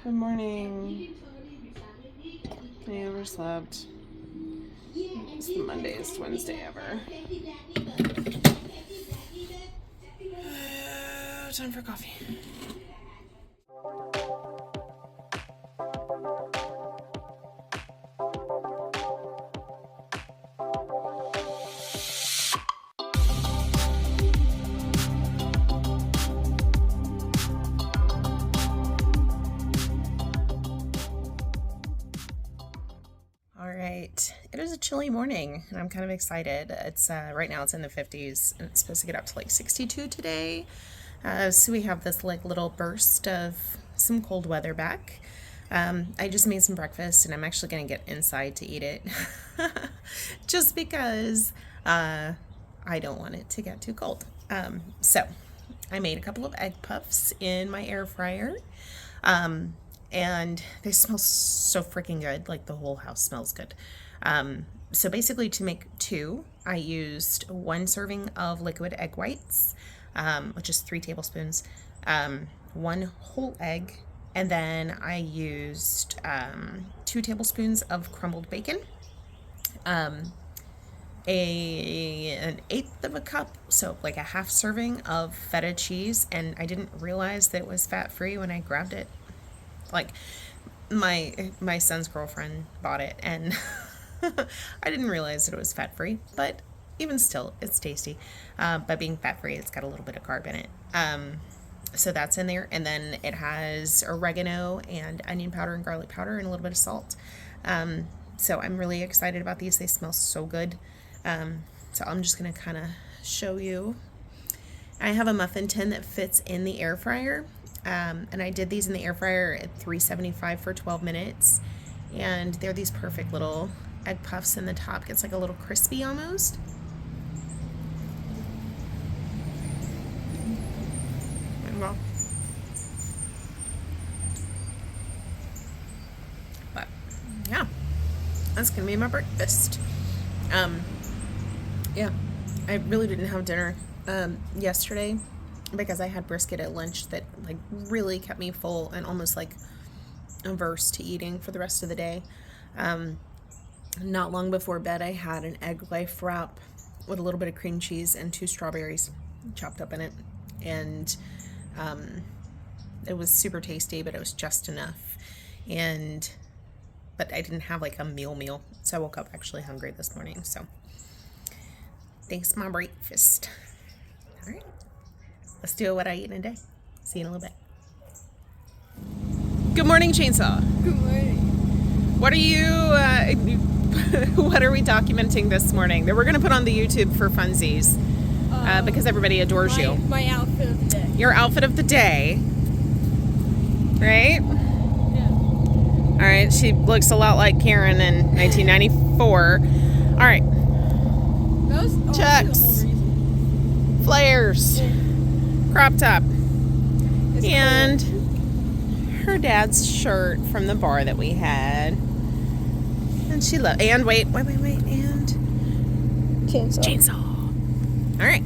Good morning. I overslept. It's the Monday-est Wednesday ever. Time for coffee. All right, it is a chilly morning and I'm kind of excited. It's right now it's in the 50s and it's supposed to get up to like 62 today. So we have this like little burst of some cold weather back. I just made some breakfast and I'm actually going to get inside to eat it just because I don't want it to get too cold. So I made a couple of egg puffs in my air fryer. And they smell so freaking good. Like the whole house smells good. So basically to make two, I used 1 serving of liquid egg whites, which is 3 tablespoons, 1 whole egg, and then I used 2 tablespoons of crumbled bacon, an eighth of a cup, so like a half serving of feta cheese, and I didn't realize that it was fat-free when I grabbed it. Like my son's girlfriend bought it and I didn't realize that it was fat-free, but even still it's tasty. By being fat-free, it's got a little bit of carb in it. So that's in there, and then it has oregano and onion powder and garlic powder and a little bit of salt. So I'm really excited about these. They smell so good. So I'm just gonna kind of show you. I have a muffin tin that fits in the air fryer. And I did these in the air fryer at 375 for 12 minutes. And they're these perfect little egg puffs, and the top gets like a little crispy almost. Well, but yeah, that's gonna be my breakfast. Yeah, I really didn't have dinner yesterday because I had brisket at lunch that like really kept me full and almost like averse to eating for the rest of the day. Not long before bed, I had an egg life wrap with a little bit of cream cheese and 2 strawberries chopped up in it, and it was super tasty, but it was just enough. But I didn't have like a meal, so I woke up actually hungry this morning. So thanks my breakfast. All right. Let's do what I eat in a day. See you in a little bit. Good morning, Chainsaw. Good morning. What are you, what are we documenting this morning that we're going to put on the YouTube for funsies? Because everybody adores you. My outfit of the day. Your outfit of the day. Right? Yeah. All right. She looks a lot like Karen in 1994. All right. That was honestly Chucks. the whole reason. Flares. Yeah. Crop top. It's And cold. her dad's shirt from the bar that we had. And she loved. And wait. And chainsaw. All right.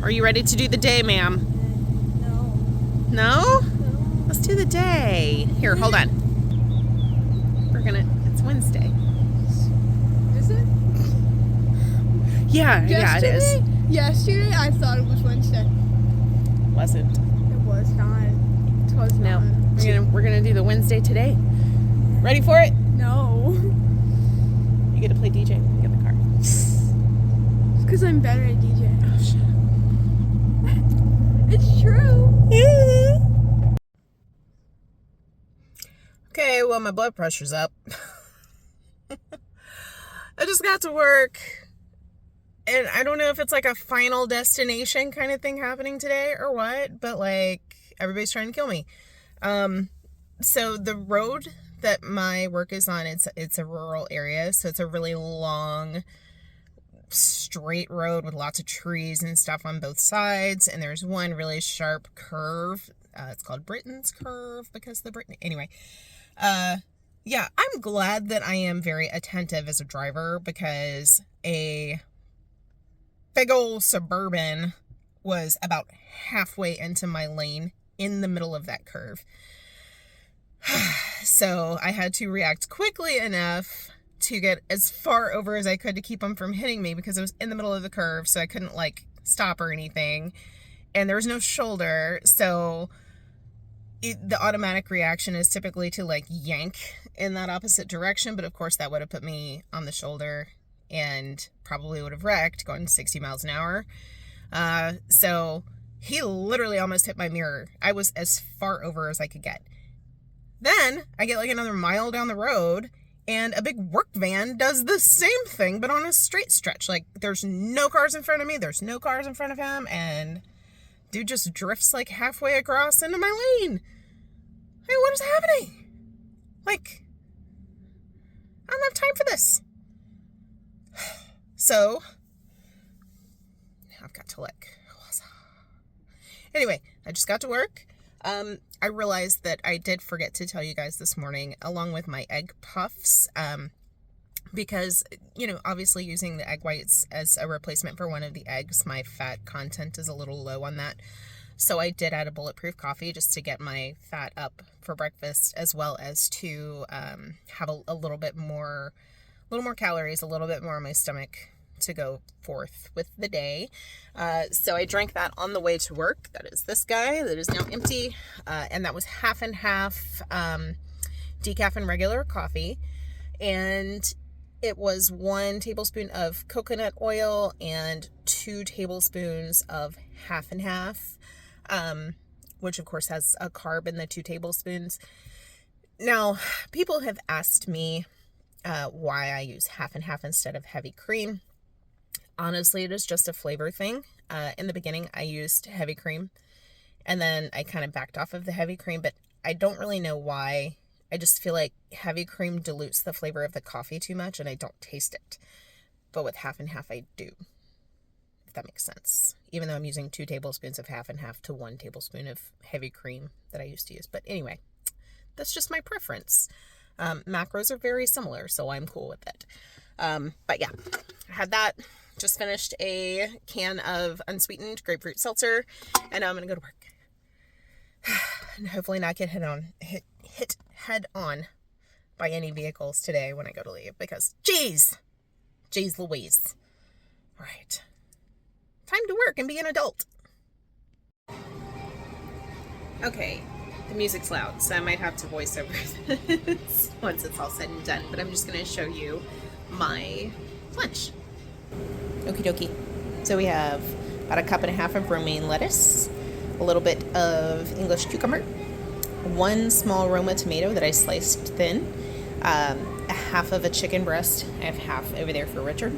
Are you ready to do the day, ma'am? No. No? Let's do the day. Here, hold on. It's Wednesday. Is it? Yeah, it is. Yesterday, I thought it was Wednesday. Wasn't. It was not. It was No. not. We're gonna do the Wednesday today. Ready for it? No. You get to play DJ. Get in the car. It's because I'm better at DJ. Oh, shut up. It's true. Okay, well, my blood pressure's up. I just got to work, and I don't know if it's like a final destination kind of thing happening today or what, but like everybody's trying to kill me. So the road that my work is on, it's a rural area, so it's a really long straight road with lots of trees and stuff on both sides, and there's one really sharp curve. It's called Britain's Curve because anyway. Yeah, I'm glad that I am very attentive as a driver because a big old Suburban was about halfway into my lane in the middle of that curve. So I had to react quickly enough to get as far over as I could to keep him from hitting me, because it was in the middle of the curve, so I couldn't like stop or anything. And there was no shoulder, so the automatic reaction is typically to like yank in that opposite direction, but of course that would have put me on the shoulder and probably would have wrecked going 60 miles an hour. So he literally almost hit my mirror. I was as far over as I could get. Then I get like another mile down the road and a big work van does the same thing, but on a straight stretch. Like, there's no cars in front of me, there's no cars in front of him, and dude just drifts like halfway across into my lane. Hey, what is happening? Like, I don't have time for this. So, I've got to like, anyway, I just got to work. I realized that I did forget to tell you guys this morning, along with my egg puffs, because, you know, obviously using the egg whites as a replacement for one of the eggs, my fat content is a little low on that. So I did add a bulletproof coffee just to get my fat up for breakfast, as well as to have a little more calories, a little bit more on my stomach to go forth with the day. So I drank that on the way to work. That is this guy that is now empty. And that was half and half decaf and regular coffee. And it was 1 tablespoon of coconut oil and 2 tablespoons of half and half, which of course has a carb in the 2 tablespoons. Now, people have asked me why I use half and half instead of heavy cream. Honestly, it is just a flavor thing. In the beginning, I used heavy cream, and then I kind of backed off of the heavy cream, but I don't really know why. I just feel like heavy cream dilutes the flavor of the coffee too much, and I don't taste it. But with half and half, I do, if that makes sense. Even though I'm using 2 tablespoons of half and half to 1 tablespoon of heavy cream that I used to use. But anyway, that's just my preference. Macros are very similar, so I'm cool with it. But yeah, I had that. Just finished a can of unsweetened grapefruit seltzer, and now I'm gonna go to work and hopefully not get hit head on by any vehicles today when I go to leave, because jeez Louise. All right, time to work and be an adult. Okay, the music's loud, so I might have to voice over this once it's all said and done, but I'm just gonna show you my lunch. Okie dokie. So we have about 1.5 cups of romaine lettuce, a little bit of English cucumber, 1 small Roma tomato that I sliced thin, a half of a chicken breast. I have half over there for Richard,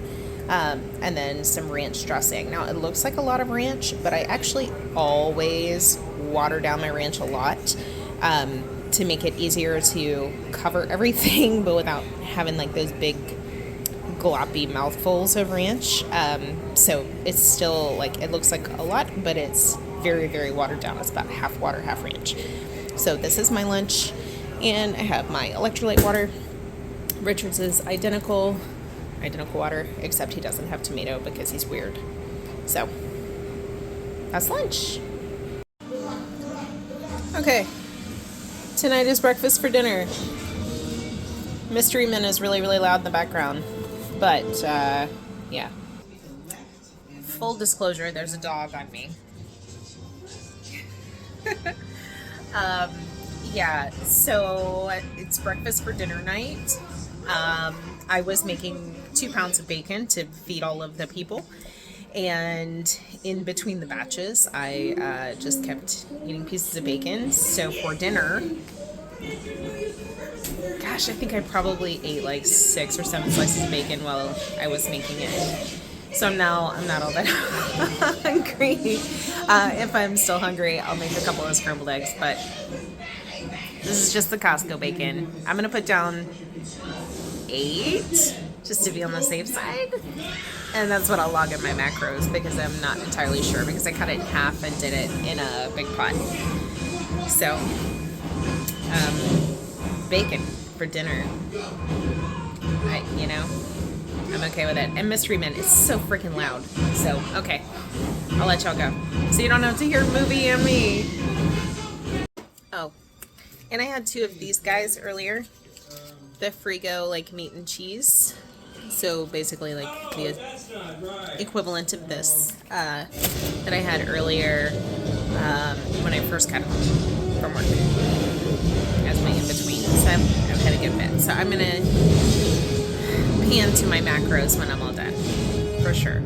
and then some ranch dressing. Now, it looks like a lot of ranch, but I actually always water down my ranch a lot to make it easier to cover everything, but without having like those big gloppy mouthfuls of ranch. So it's still like, it looks like a lot, but it's very, very watered down. It's about half water, half ranch. So this is my lunch, and I have my electrolyte water. Richard's is identical water, except he doesn't have tomato because he's weird. So that's lunch. Okay, tonight is breakfast for dinner. Mystery Men is really, really loud in the background. But, yeah. Full disclosure, there's a dog on me. Yeah, so it's breakfast for dinner night. I was making 2 pounds of bacon to feed all of the people. And in between the batches, I just kept eating pieces of bacon. So for dinner, gosh, I think I probably ate like 6 or 7 slices of bacon while I was making it. So I'm not all that hungry. If I'm still hungry, I'll make a couple of scrambled eggs, but this is just the Costco bacon. I'm gonna put down 8 just to be on the safe side. And that's what I'll log in my macros, because I'm not entirely sure, because I cut it in half and did it in a big pot. So, bacon for dinner. I'm okay with it. And Mystery Men is so freaking loud. So, okay. I'll let y'all go. So you don't have to hear movie and me. Oh, And I had two of these guys earlier. The Frigo like meat and cheese. So basically like the equivalent of this that I had earlier when I first got home from work as my in between. So I've had a good bit. So I'm gonna pan to my macros when I'm all done, for sure.